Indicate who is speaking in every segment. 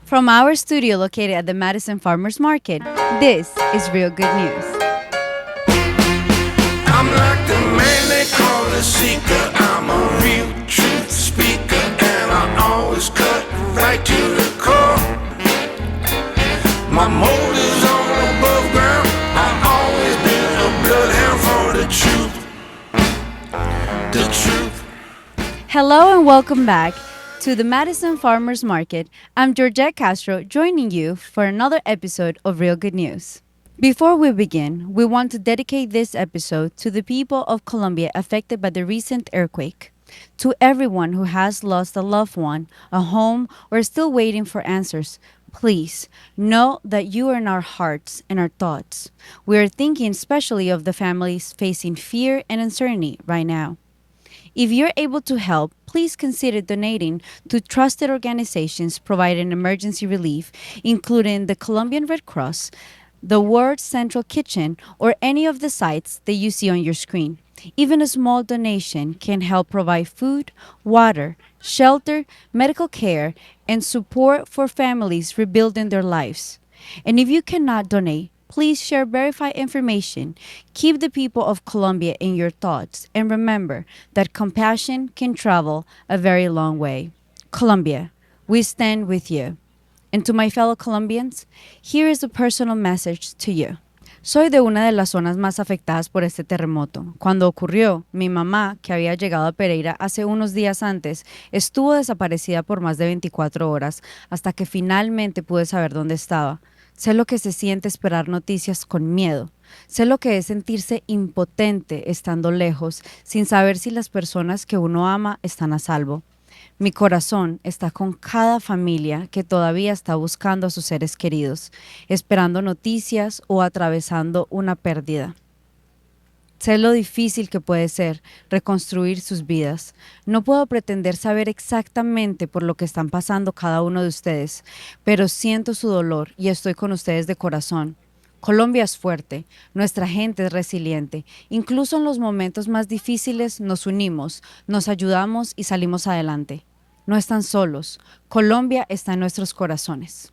Speaker 1: From our studio located at the Madison Farmers Market, this is Real Good News.
Speaker 2: I'm like the man they call a seeker. I'm a real truth speaker, and I always cut right to the core. My motive's on above ground. I've always been a bloodhound for the truth. The truth.
Speaker 1: Hello and welcome back to the Madison Farmers Market. I'm Georgette Castro, joining you for another episode of Real Good News. Before we begin, we want to dedicate this episode to the people of Colombia affected by the recent earthquake. To everyone who has lost a loved one, a home, or is still waiting for answers, please know that you are in our hearts and our thoughts. We are thinking especially of the families facing fear and uncertainty right now. If you're able to help, please consider donating to trusted organizations providing emergency relief, including the Colombian Red Cross, the World Central Kitchen, or any of the sites that you see on your screen. Even a small donation can help provide food, water, shelter, medical care, and support for families rebuilding their lives. And if you cannot donate, please share verified information. Keep the people of Colombia in your thoughts, and remember that compassion can travel a very long way. Colombia, we stand with you. And to my fellow Colombians, here is a personal message to you. Soy de una de las zonas más afectadas por este terremoto. Cuando ocurrió, mi mamá, que había llegado a Pereira hace unos días antes, estuvo desaparecida por más de 24 horas hasta que finalmente pude saber dónde estaba. Sé lo que se siente esperar noticias con miedo. Sé lo que es sentirse impotente estando lejos, sin saber si las personas que uno ama están a salvo. Mi corazón está con cada familia que todavía está buscando a sus seres queridos, esperando noticias o atravesando una pérdida. Sé lo difícil que puede ser reconstruir sus vidas. No puedo pretender saber exactamente por lo que están pasando cada uno de ustedes, pero siento su dolor y estoy con ustedes de corazón. Colombia es fuerte, nuestra gente es resiliente. Incluso en los momentos más difíciles nos unimos, nos ayudamos y salimos adelante. No están solos. Colombia está en nuestros corazones.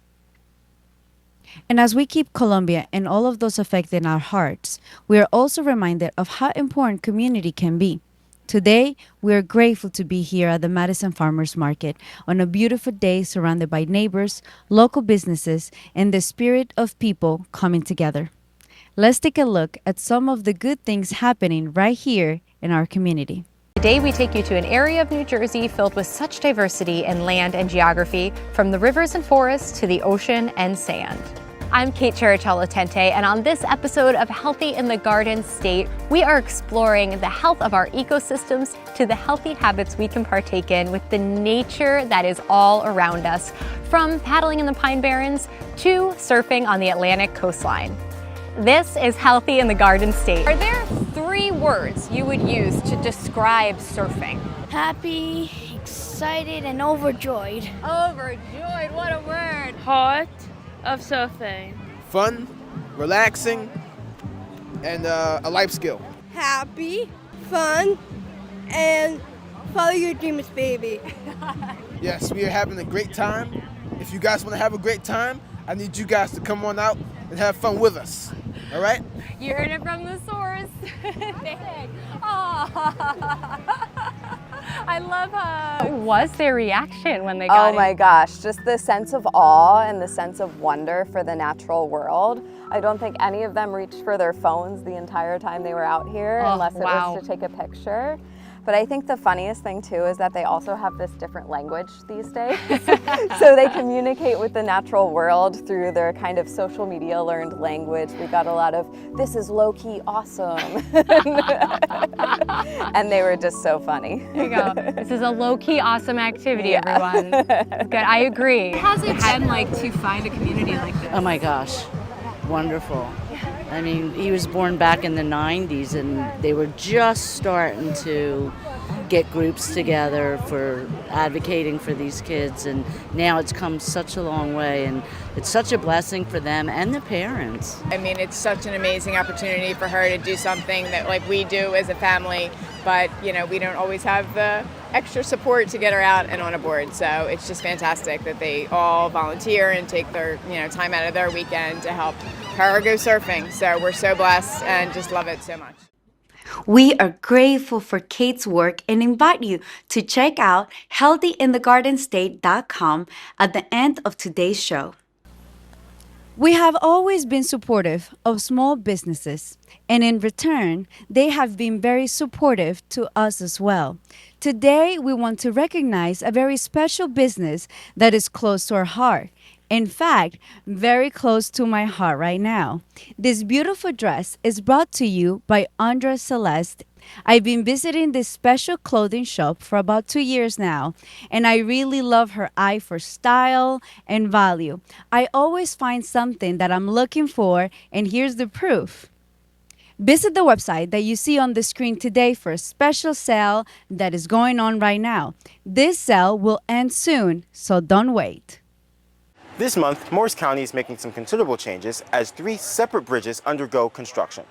Speaker 1: And as we keep Colombia and all of those affected in our hearts, we are also reminded of how important community can be. Today, we are grateful to be here at the Madison Farmers Market on a beautiful day surrounded by neighbors, local businesses, and the spirit of people coming together. Let's take a look at some of the good things happening right here in our community.
Speaker 3: Today we take you to an area of New Jersey filled with such diversity in land and geography, from the rivers and forests to the ocean and sand. I'm Kate Chericello-Tente, and on this episode of Healthy in the Garden State, we are exploring the health of our ecosystems to the healthy habits we can partake in with the nature that is all around us, from paddling in the Pine Barrens to surfing on the Atlantic coastline. This is Healthy in the Garden State. Are there 3 words you would use to describe surfing?
Speaker 4: Happy, excited, and overjoyed.
Speaker 3: Overjoyed, what a word!
Speaker 4: Heart of surfing.
Speaker 5: Fun, relaxing, and a life skill.
Speaker 6: Happy, fun, and follow your dreams, baby.
Speaker 5: Yes, we are having a great time. If you guys want to have a great time, I need you guys to come on out and have fun with us. All right?
Speaker 3: You heard it from the source. Thanks. I love her. What was their reaction when they got
Speaker 7: Oh my gosh, just the sense of awe and the sense of wonder for the natural world. I don't think any of them reached for their phones the entire time they were out here, unless it was to take a picture. But I think the funniest thing too is that they also have this different language these days. So they communicate with the natural world through their kind of social media learned language. We got a lot of, this is low-key awesome. And they were just so funny.
Speaker 3: There you go. This is a low-key awesome activity, everyone. Good, I agree. How's it been like to find a community like this?
Speaker 8: Oh my gosh, wonderful. I mean, he was born back in the 90s and they were just starting to get groups together for advocating for these kids, and now it's come such a long way, and it's such a blessing for them and the parents.
Speaker 9: I mean, it's such an amazing opportunity for her to do something that like we do as a family, but you know, we don't always have the extra support to get her out and on a board. So it's just fantastic that they all volunteer and take their time out of their weekend to help her go surfing. So we're so blessed and just love it so much.
Speaker 1: We are grateful for Kate's work and invite you to check out healthyinthegardenstate.com at the end of today's show. We have always been supportive of small businesses, and in return, they have been very supportive to us as well. Today, we want to recognize a very special business that is close to our heart. In fact, very close to my heart right now. This beautiful dress is brought to you by Undra Celeste. I've been visiting this special clothing shop for about 2 years now, and I really love her eye for style and value. I always find something that I'm looking for, and here's the proof. Visit the website that you see on the screen today for a special sale that is going on right now. This sale will end soon, so don't wait.
Speaker 10: This month, Morris County is making some considerable changes as 3 separate bridges undergo construction.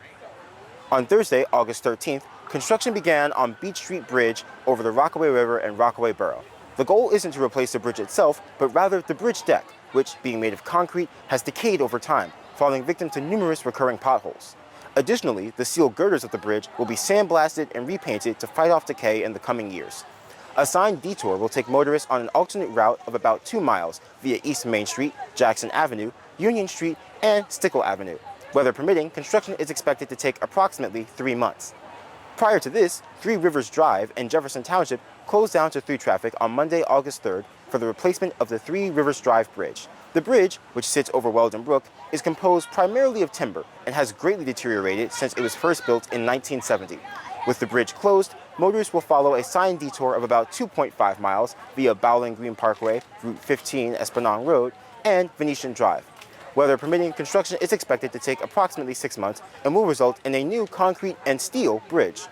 Speaker 10: On Thursday, August 13th, construction began on Beach Street Bridge over the Rockaway River and Rockaway Borough. The goal isn't to replace the bridge itself, but rather the bridge deck, which, being made of concrete, has decayed over time, falling victim to numerous recurring potholes. Additionally, the steel girders of the bridge will be sandblasted and repainted to fight off decay in the coming years. A signed detour will take motorists on an alternate route of about 2 miles via East Main Street, Jackson Avenue, Union Street, and Stickle Avenue. Weather permitting, construction is expected to take approximately 3 months. Prior to this, 3 Rivers Drive in Jefferson Township closed down to through traffic on Monday, August 3rd for the replacement of the 3 Rivers Drive bridge. The bridge, which sits over Weldon Brook, is composed primarily of timber and has greatly deteriorated since it was first built in 1970. With the bridge closed, motorists will follow a signed detour of about 2.5 miles via Bowling Green Parkway, Route 15 Esplanade Road, and Venetian Drive. Weather permitting, construction is expected to take approximately 6 months and will result in a new concrete and steel bridge.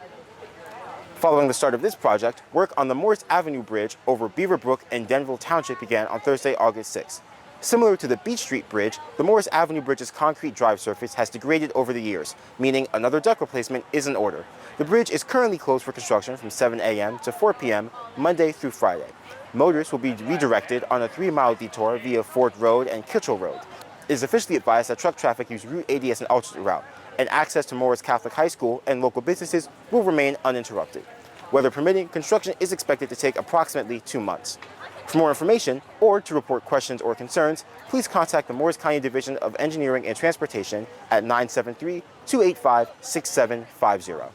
Speaker 10: Following the start of this project, work on the Morris Avenue Bridge over Beaver Brook and Denville Township began on Thursday, August 6th. Similar to the Beach Street Bridge, the Morris Avenue Bridge's concrete drive surface has degraded over the years, meaning another deck replacement is in order. The bridge is currently closed for construction from 7 a.m. to 4 p.m. Monday through Friday. Motorists will be redirected on a 3-mile detour via Ford Road and Kitchell Road. It is officially advised that truck traffic use Route 80 as an alternate route, and access to Morris Catholic High School and local businesses will remain uninterrupted. Weather permitting, construction is expected to take approximately 2 months. For more information or to report questions or concerns, please contact the Morris County Division of Engineering and Transportation at 973-285-6750.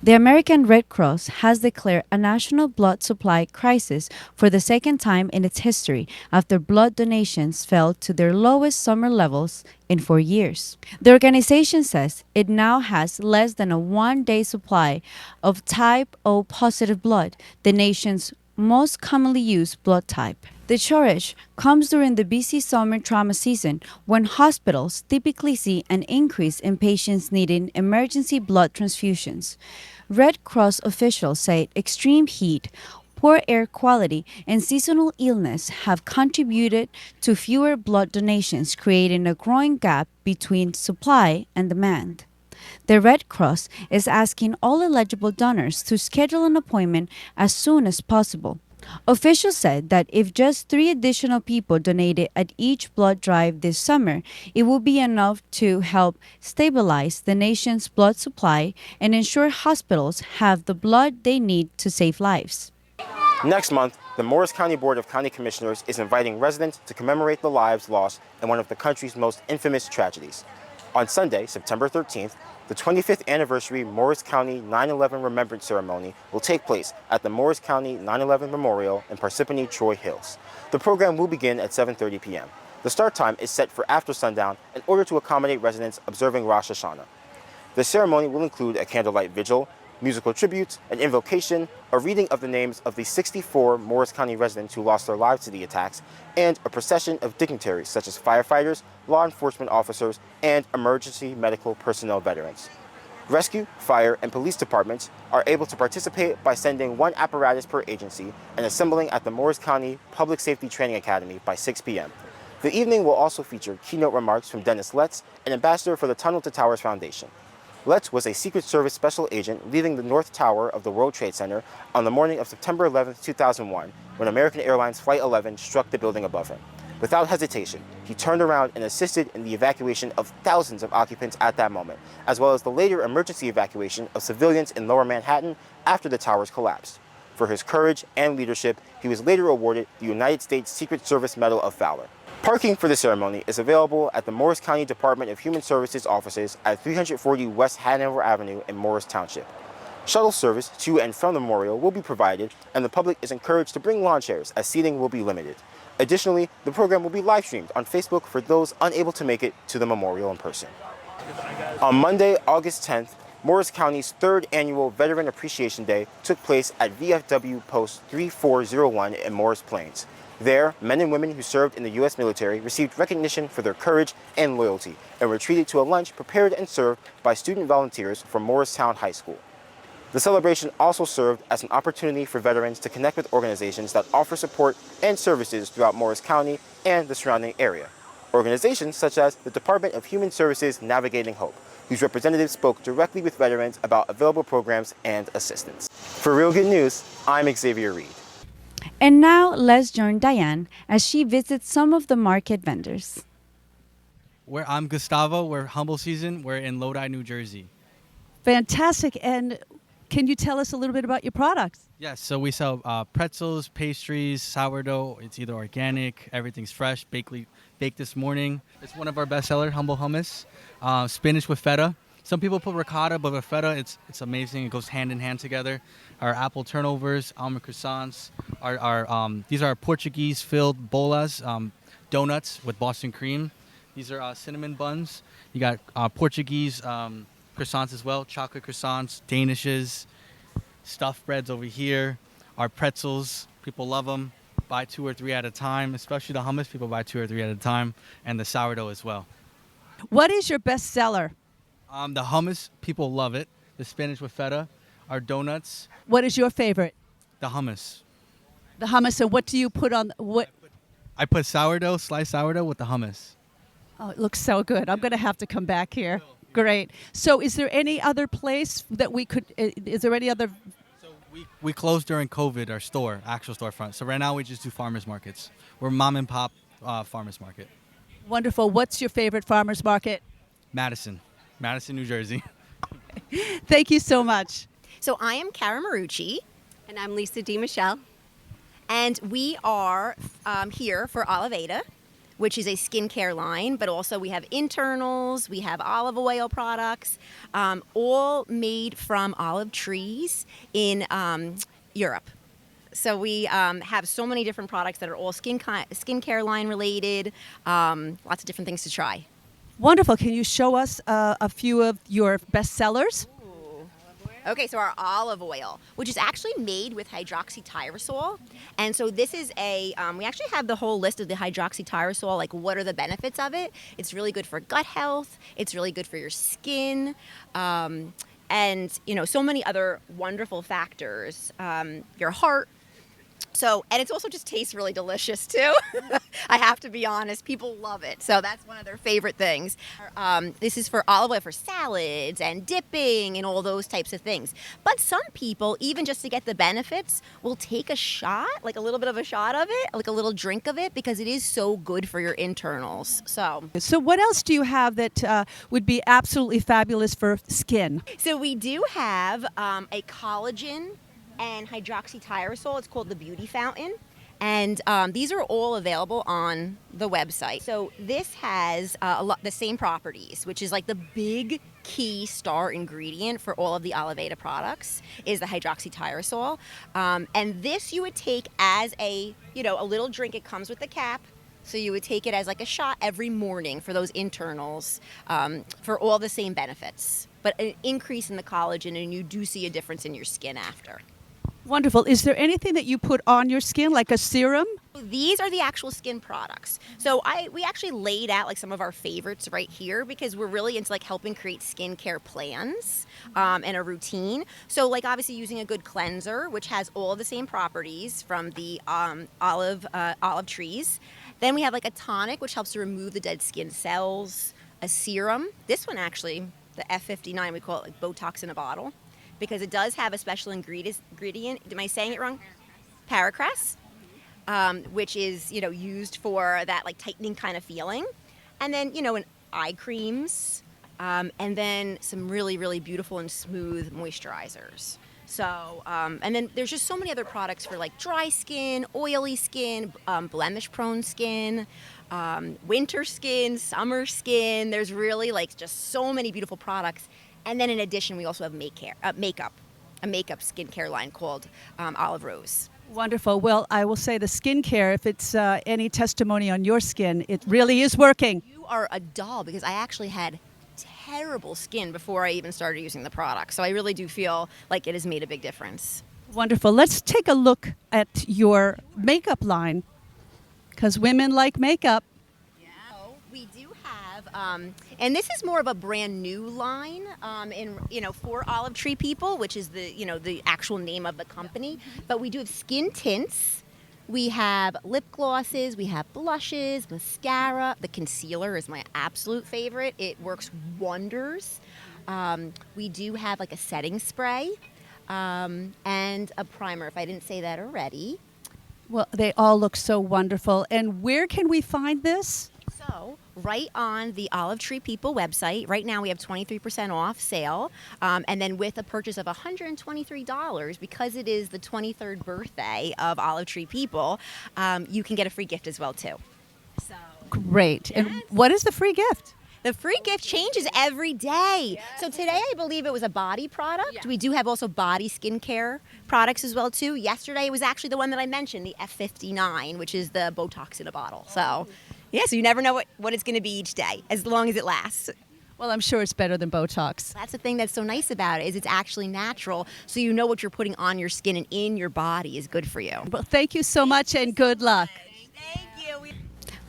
Speaker 1: The American Red Cross has declared a national blood supply crisis for the second time in its history after blood donations fell to their lowest summer levels in 4 years. The organization says it now has less than a 1-day supply of type O positive blood, the nation's most commonly used blood type. The shortage comes during the busy summer trauma season when hospitals typically see an increase in patients needing emergency blood transfusions. Red Cross officials say extreme heat, poor air quality, and seasonal illness have contributed to fewer blood donations, creating a growing gap between supply and demand. The Red Cross is asking all eligible donors to schedule an appointment as soon as possible. Officials said that if just 3 additional people donated at each blood drive this summer, it will be enough to help stabilize the nation's blood supply and ensure hospitals have the blood they need to save lives.
Speaker 10: Next month, the Morris County Board of County Commissioners is inviting residents to commemorate the lives lost in one of the country's most infamous tragedies. On Sunday, September 13th, the 25th anniversary Morris County 9/11 Remembrance Ceremony will take place at the Morris County 9/11 Memorial in Parsippany Troy Hills. The program will begin at 7:30 p.m. The start time is set for after sundown in order to accommodate residents observing Rosh Hashanah. The ceremony will include a candlelight vigil, musical tributes, an invocation, a reading of the names of the 64 Morris County residents who lost their lives to the attacks, and a procession of dignitaries such as firefighters, law enforcement officers, and emergency medical personnel veterans. Rescue, fire, and police departments are able to participate by sending 1 apparatus per agency and assembling at the Morris County Public Safety Training Academy by 6 p.m. The evening will also feature keynote remarks from Dennis Letts, an ambassador for the Tunnel to Towers Foundation. Letts was a Secret Service special agent leaving the North Tower of the World Trade Center on the morning of September 11, 2001, when American Airlines Flight 11 struck the building above him. Without hesitation, he turned around and assisted in the evacuation of thousands of occupants at that moment, as well as the later emergency evacuation of civilians in Lower Manhattan after the towers collapsed. For his courage and leadership, he was later awarded the United States Secret Service Medal of Valor. Parking for the ceremony is available at the Morris County Department of Human Services offices at 340 West Hanover Avenue in Morris Township. Shuttle service to and from the memorial will be provided, and the public is encouraged to bring lawn chairs as seating will be limited. Additionally, the program will be live streamed on Facebook for those unable to make it to the memorial in person. On Monday, August 10th, Morris County's third annual Veteran Appreciation Day took place at VFW Post 3401 in Morris Plains. There, men and women who served in the U.S. military received recognition for their courage and loyalty and were treated to a lunch prepared and served by student volunteers from Morristown High School. The celebration also served as an opportunity for veterans to connect with organizations that offer support and services throughout Morris County and the surrounding area. Organizations such as the Department of Human Services Navigating Hope, whose representatives spoke directly with veterans about available programs and assistance. For Real Good News, I'm Xavier Reed.
Speaker 1: And now let's join Diane as she visits some of the market vendors.
Speaker 11: I'm Gustavo. We're Humble Season. We're in Lodi, New Jersey.
Speaker 12: Fantastic. And can you tell us a little bit about your products?
Speaker 11: Yes, so we sell pretzels, pastries, sourdough. It's either organic, everything's fresh, baked this morning. It's one of our best sellers, Humble Hummus. Spinach with feta. Some people put ricotta, but with feta, it's amazing. It goes hand in hand together. Our apple turnovers, almond croissants. These are Portuguese-filled bolas, donuts with Boston cream. These are cinnamon buns. You got Portuguese croissants as well, chocolate croissants, danishes, stuffed breads over here. Our pretzels, people love them. Buy 2 or 3 at a time, especially the hummus. People buy 2 or 3 at a time, and the sourdough as well.
Speaker 12: What is your best seller?
Speaker 11: The hummus, people love it. The spinach with feta. Our donuts.
Speaker 12: What is your favorite?
Speaker 11: The hummus.
Speaker 12: The hummus. And what do you put on? What?
Speaker 11: I put sourdough, sliced sourdough with the hummus.
Speaker 12: Oh, it looks so good. I'm going to have to come back here. Great. So is there any other place that we could, is there any other?
Speaker 11: So we closed during COVID, our store, actual storefront. So right now we just do farmers markets. We're mom and pop farmers market.
Speaker 12: Wonderful. What's your favorite farmers market?
Speaker 11: Madison, New Jersey.
Speaker 12: Thank you so much.
Speaker 13: So I am Cara Marucci.
Speaker 14: And I'm Lisa D. Michelle.
Speaker 13: And we are here for Oliveda, which is a skincare line, but also we have internals, we have olive oil products, all made from olive trees in Europe. So we have so many different products that are all skincare line related, lots of different things to try.
Speaker 12: Wonderful. Can you show us a few of your best sellers?
Speaker 13: Okay, so our olive oil, which is actually made with hydroxytyrosol. And so this is we actually have the whole list of the hydroxytyrosol, like what are the benefits of it. It's really good for gut health. It's really good for your skin. And, so many other wonderful factors. Your heart. So, and it also just tastes really delicious too. I have to be honest, people love it. So that's one of their favorite things. This is for olive oil for salads and dipping and all those types of things. But some people, even just to get the benefits, will take a shot, like a little bit of a shot of it, like a little drink of it, because it is so good for your internals. So
Speaker 12: what else do you have that would be absolutely fabulous for skin?
Speaker 13: So we do have a collagen and hydroxytyrosol. It's called the Beauty Fountain. And these are all available on the website. So this has the same properties, which is like the big key star ingredient for all of the Oliveda products is the hydroxytyrosol. And this you would take as a little drink. It comes with the cap. So you would take it as like a shot every morning for those internals, for all the same benefits. But an increase in the collagen, and you do see a difference in your skin after.
Speaker 12: Wonderful. Is there anything that you put on your skin, like a serum?
Speaker 13: These are the actual skin products. So we actually laid out like some of our favorites right here because we're really into like helping create skincare plans and a routine. So like obviously using a good cleanser, which has all the same properties from the olive trees. Then we have like a tonic, which helps to remove the dead skin cells. A serum. This one actually the F59. We call it like Botox in a bottle because it does have a special ingredient. Am I saying it wrong? Paracress, which is, used for that like tightening kind of feeling. And then, in eye creams, and then some really, really beautiful and smooth moisturizers. So, and then there's just so many other products for like dry skin, oily skin, blemish-prone skin, winter skin, summer skin. There's really like just so many beautiful products. And then in addition, we also have makeup, a makeup skincare line called Olive Rose.
Speaker 12: Wonderful. Well, I will say the skincare, if it's any testimony on your skin, it really is working.
Speaker 13: You are a doll because I actually had terrible skin before I even started using the product. So I really do feel like it has made a big difference.
Speaker 12: Wonderful. Let's take a look at your makeup line because women like makeup.
Speaker 13: We do have, and this is more of a brand new line, for Olive Tree People, which is the actual name of the company. But we do have skin tints. We have lip glosses. We have blushes, mascara. The concealer is my absolute favorite. It works wonders. We do have like a setting spray and a primer. If I didn't say that already.
Speaker 12: Well, they all look so wonderful. And where can we find this?
Speaker 13: So, right on the Olive Tree People website. Right now we have 23% off sale. And then with a purchase of $123, because it is the 23rd birthday of Olive Tree People, you can get a free gift as well, too. So,
Speaker 12: great. Yes. And what is the free gift?
Speaker 13: The free gift changes every day. Yes. So today I believe it was a body product. Yeah. We do have also body skincare products as well, too. Yesterday it was actually the one that I mentioned, the F59, which is the Botox in a bottle. So, yeah, so you never know what it's going to be each day, as long as it lasts.
Speaker 12: Well, I'm sure it's better than Botox.
Speaker 13: That's the thing that's so nice about it, is it's actually natural, so you know what you're putting on your skin and in your body is good for you.
Speaker 12: Well, thank you so much and good luck.
Speaker 13: Thank you.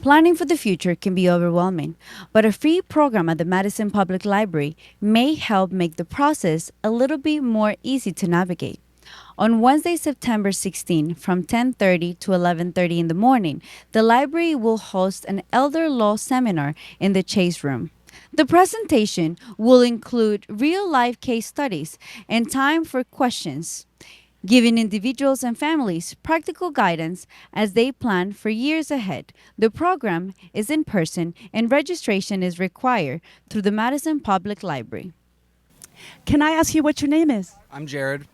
Speaker 1: Planning for the future can be overwhelming, but a free program at the Madison Public Library may help make the process a little bit more easy to navigate. On Wednesday, September 16, from 10:30 to 11:30 in the morning, the library will host an elder law seminar in the Chase Room. The presentation will include real-life case studies and time for questions, giving individuals and families practical guidance as they plan for years ahead. The program is in person and registration is required through the Madison Public Library.
Speaker 12: Can I ask you what your name is?
Speaker 15: I'm Jared.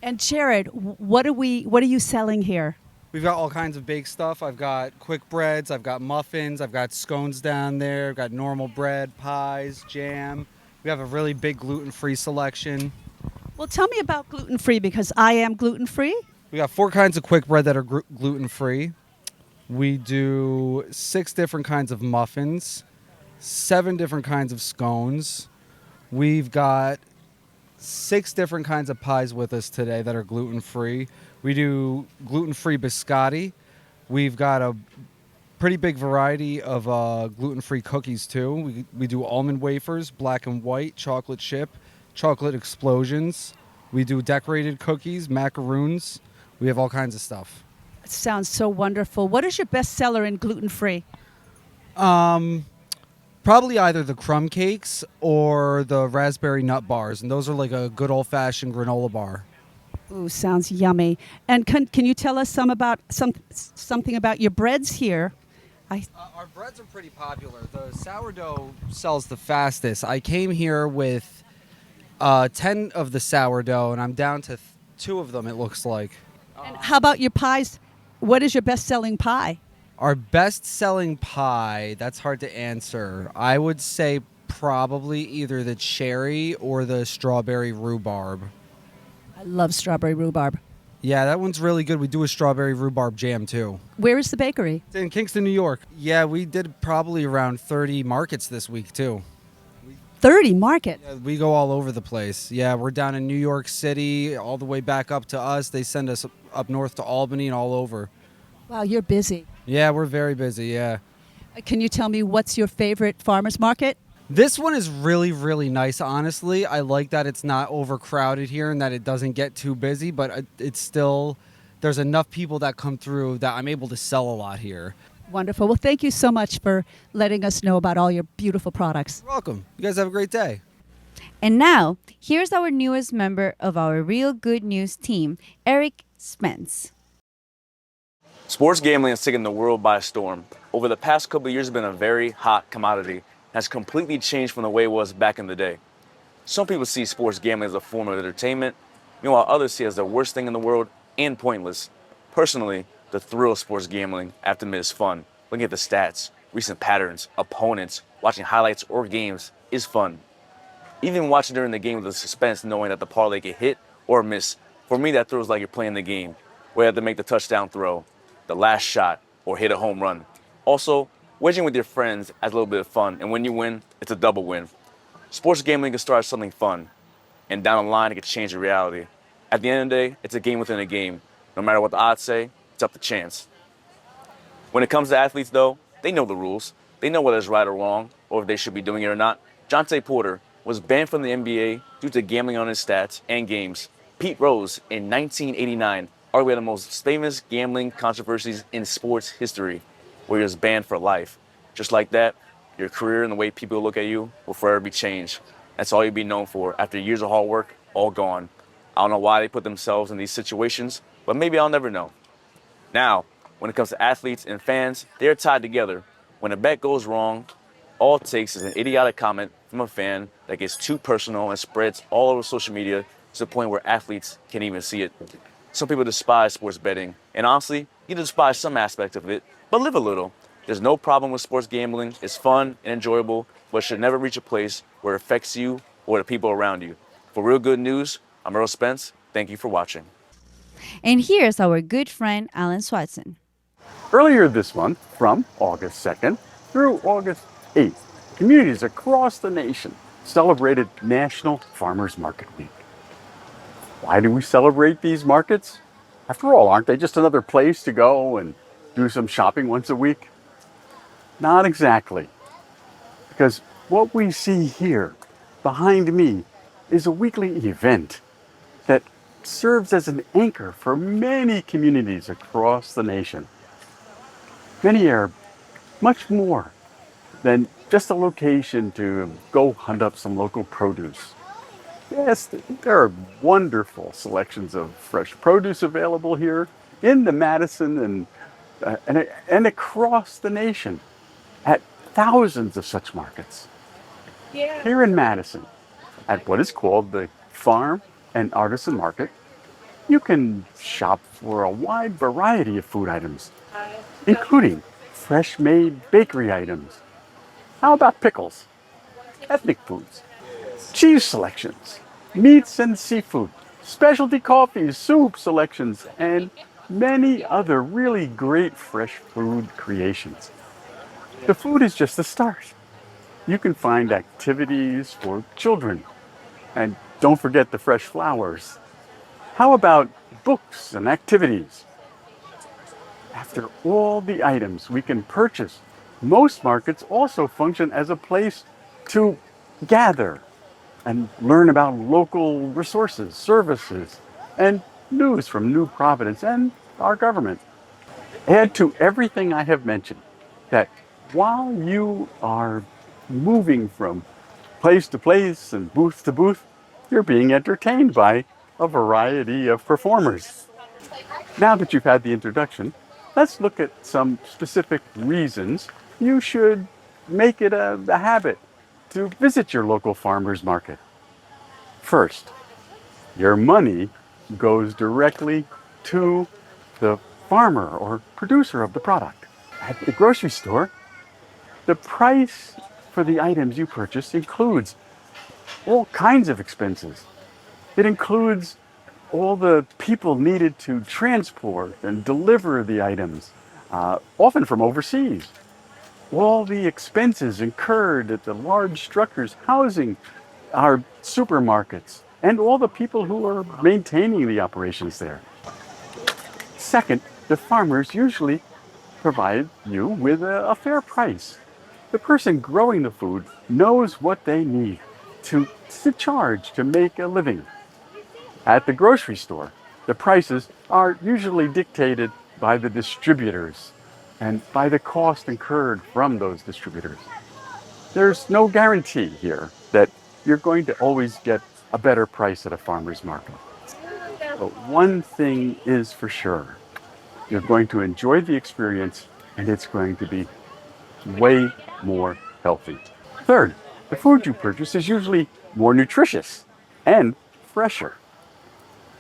Speaker 12: And Jared, what are you selling here?
Speaker 15: We've got all kinds of baked stuff. I've got quick breads, I've got muffins, I've got scones down there, I've got normal bread, pies, jam. We have a really big gluten-free selection.
Speaker 12: Well, tell me about gluten-free because I am gluten-free.
Speaker 15: We got 4 kinds of quick bread that are gluten-free. We do 6 different kinds of muffins, 7 different kinds of scones. We've got 6 different kinds of pies with us today that are gluten-free. We do gluten-free biscotti. We've got a pretty big variety of gluten-free cookies too. We do almond wafers, black and white, chocolate chip, chocolate explosions. We do decorated cookies, macaroons. We have all kinds of stuff.
Speaker 12: It sounds so wonderful. What is your best seller in gluten-free?
Speaker 15: Probably either the crumb cakes or the raspberry nut bars, and those are like a good old-fashioned granola bar.
Speaker 12: Ooh, sounds yummy. And can you tell us something about your breads here?
Speaker 15: Our breads are pretty popular. The sourdough sells the fastest. I came here with 10 of the sourdough, and I'm down to 2 of them, it looks like.
Speaker 12: And how about your pies? What is your best-selling pie?
Speaker 15: Our best-selling pie, that's hard to answer. I would say probably either the cherry or the strawberry rhubarb.
Speaker 12: I love strawberry rhubarb.
Speaker 15: Yeah, that one's really good. We do a strawberry rhubarb jam, too.
Speaker 12: Where is the bakery?
Speaker 15: It's in Kingston, New York. Yeah, we did probably around 30 markets this week, too.
Speaker 12: 30 markets?
Speaker 15: Yeah, we go all over the place. Yeah, we're down in New York City, all the way back up to us. They send us up north to Albany and all over.
Speaker 12: Wow, you're busy.
Speaker 15: Yeah, we're very busy, yeah.
Speaker 12: Can you tell me what's your favorite farmer's market?
Speaker 15: This one is really, really nice, honestly. I like that it's not overcrowded here and that it doesn't get too busy, but it's still, there's enough people that come through that I'm able to sell a lot here.
Speaker 12: Wonderful. Well, thank you so much for letting us know about all your beautiful products.
Speaker 15: You're welcome. You guys have a great day.
Speaker 1: And now, here's our newest member of our Real Good News team, Eric Spence.
Speaker 16: Sports gambling has taken the world by storm. Over the past couple of years, it's been a very hot commodity. It has completely changed from the way it was back in the day. Some people see sports gambling as a form of entertainment, meanwhile others see it as the worst thing in the world and pointless. Personally, the thrill of sports gambling, I have to admit, is fun. Looking at the stats, recent patterns, opponents, watching highlights or games is fun. Even watching during the game with the suspense, knowing that the parlay could hit or miss, for me that thrills like you're playing the game, where you have to make the touchdown throw, the last shot, or hit a home run. Also, wedging with your friends adds a little bit of fun, and when you win, it's a double win. Sports gambling can start as something fun, and down the line, it can change your reality. At the end of the day, it's a game within a game. No matter what the odds say, it's up to chance. When it comes to athletes, though, they know the rules. They know whether it's right or wrong, or if they should be doing it or not. Jonte Porter was banned from the NBA due to gambling on his stats and games. Pete Rose, in 1989, arguably one of the most famous gambling controversies in sports history, where he was banned for life. Just like that, your career and the way people look at you will forever be changed. That's all you'll be known for. After years of hard work, all gone. I don't know why they put themselves in these situations, but maybe I'll never know. Now, when it comes to athletes and fans, they're tied together. When a bet goes wrong, all it takes is an idiotic comment from a fan that gets too personal and spreads all over social media to the point where athletes can't even see it. Some people despise sports betting, and honestly, you despise some aspect of it, but live a little. There's no problem with sports gambling. It's fun and enjoyable, but it should never reach a place where it affects you or the people around you. For Real Good News, I'm Earl Spence. Thank you for watching.
Speaker 1: And here's our good friend, Alan Swatson.
Speaker 17: Earlier this month, from August 2nd through August 8th, communities across the nation celebrated National Farmers Market Week. Why do we celebrate these markets? After all, aren't they just another place to go and do some shopping once a week? Not exactly. Because what we see here behind me is a weekly event that serves as an anchor for many communities across the nation. Many are much more than just a location to go hunt up some local produce. Yes, there are wonderful selections of fresh produce available here in the Madison and across the nation at thousands of such markets. Here in Madison, at what is called the Farm and Artisan Market, you can shop for a wide variety of food items, including fresh-made bakery items. How about pickles, ethnic foods, cheese selections, meats and seafood, specialty coffees, soup selections, and many other really great fresh food creations. The food is just the start. You can find activities for children. And don't forget the fresh flowers. How about books and activities? After all the items we can purchase, most markets also function as a place to gather and learn about local resources, services, and news from New Providence and our government. Add to everything I have mentioned that while you are moving from place to place and booth to booth, you're being entertained by a variety of performers. Now that you've had the introduction, let's look at some specific reasons you should make it a habit to visit your local farmer's market. First, your money goes directly to the farmer or producer of the product. At the grocery store, the price for the items you purchase includes all kinds of expenses. It includes all the people needed to transport and deliver the items, often from overseas. All the expenses incurred at the large structures housing our supermarkets and all the people who are maintaining the operations there. Second, the farmers usually provide you with a fair price. The person growing the food knows what they need to charge to make a living. At the grocery store, the prices are usually dictated by the distributors and by the cost incurred from those distributors. There's no guarantee here that you're going to always get a better price at a farmer's market. But one thing is for sure, you're going to enjoy the experience and it's going to be way more healthy. Third, the food you purchase is usually more nutritious and fresher.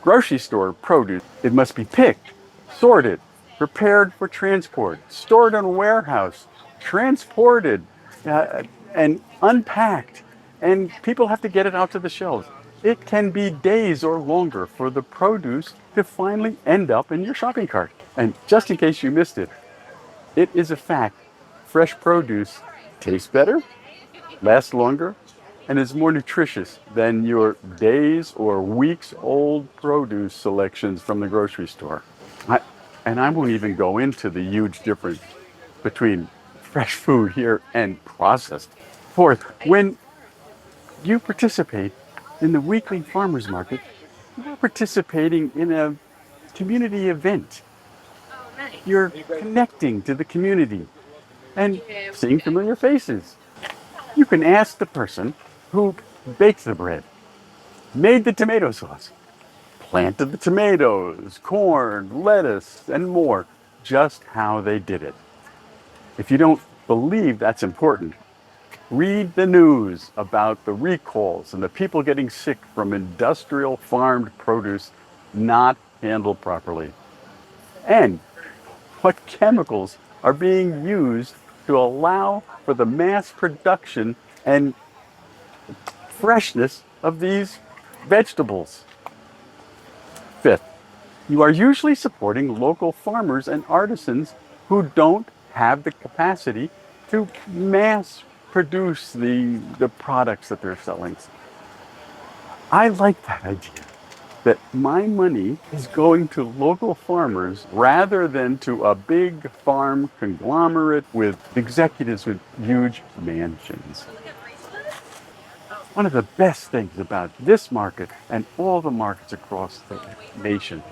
Speaker 17: Grocery store produce, it must be picked, sorted, prepared for transport, stored in a warehouse, transported, and unpacked, and people have to get it out to the shelves. It can be days or longer for the produce to finally end up in your shopping cart. And just in case you missed it, it is a fact, fresh produce tastes better, lasts longer, and is more nutritious than your days or weeks old produce selections from the grocery store. I won't even go into the huge difference between fresh food here and processed. Fourth, when you participate in the weekly farmers market, you're participating in a community event. You're connecting to the community and seeing familiar faces. You can ask the person who baked the bread, made the tomato sauce, planted the tomatoes, corn, lettuce, and more, just how they did it. If you don't believe that's important, read the news about the recalls and the people getting sick from industrial farmed produce not handled properly. And what chemicals are being used to allow for the mass production and freshness of these vegetables. Fifth, you are usually supporting local farmers and artisans who don't have the capacity to mass produce the products that they're selling. I like that idea, that my money is going to local farmers rather than to a big farm conglomerate with executives with huge mansions. One of the best things about this market and all the markets across the nation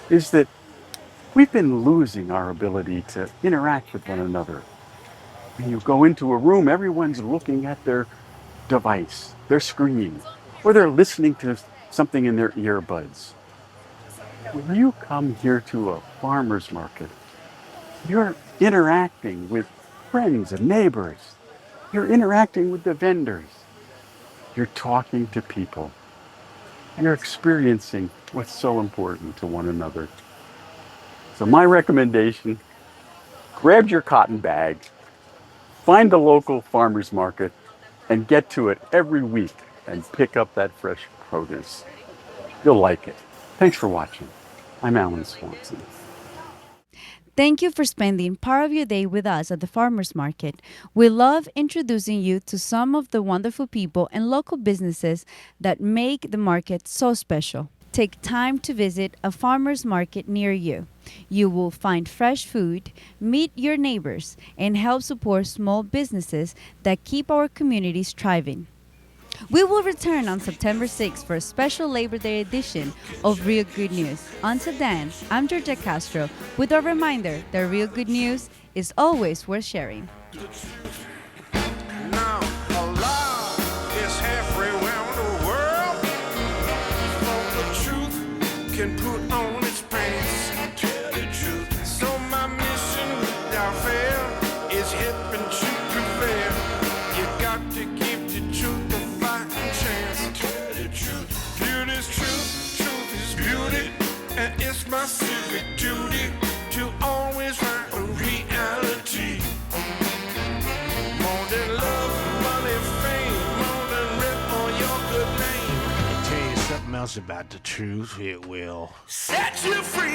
Speaker 17: is that we've been losing our ability to interact with one another. When you go into a room, everyone's looking at their device, their screen, or they're listening to something in their earbuds. When you come here to a farmer's market, you're interacting with friends and neighbors. You're interacting with the vendors. You're talking to people. You're experiencing what's so important to one another. So my recommendation, grab your cotton bag, find the local farmer's market, and get to it every week and pick up that fresh produce. You'll like it. Thanks for watching. I'm Alan Swanson.
Speaker 1: Thank you for spending part of your day with us at the farmers market. We love introducing you to some of the wonderful people and local businesses that make the market so special. Take time to visit a farmers market near you. You will find fresh food, meet your neighbors, and help support small businesses that keep our communities thriving. We will return on September 6th for a special Labor Day edition of Real Good News. Until then, I'm Georgette Castro with a reminder that real good news is always worth sharing.
Speaker 2: Now, Allah is halfway around the world. For the truth can put on its pants. Tell the truth. So my mission without fail is helping to prevail. You got to give the truth a fighting chance. Tell the truth. Beauty's truth, truth is beauty, and it's my civic duty to always write a reality. More than love, money, fame, more than rent or your good name.
Speaker 18: I'll tell you something else about the truth. It will
Speaker 2: Set you free.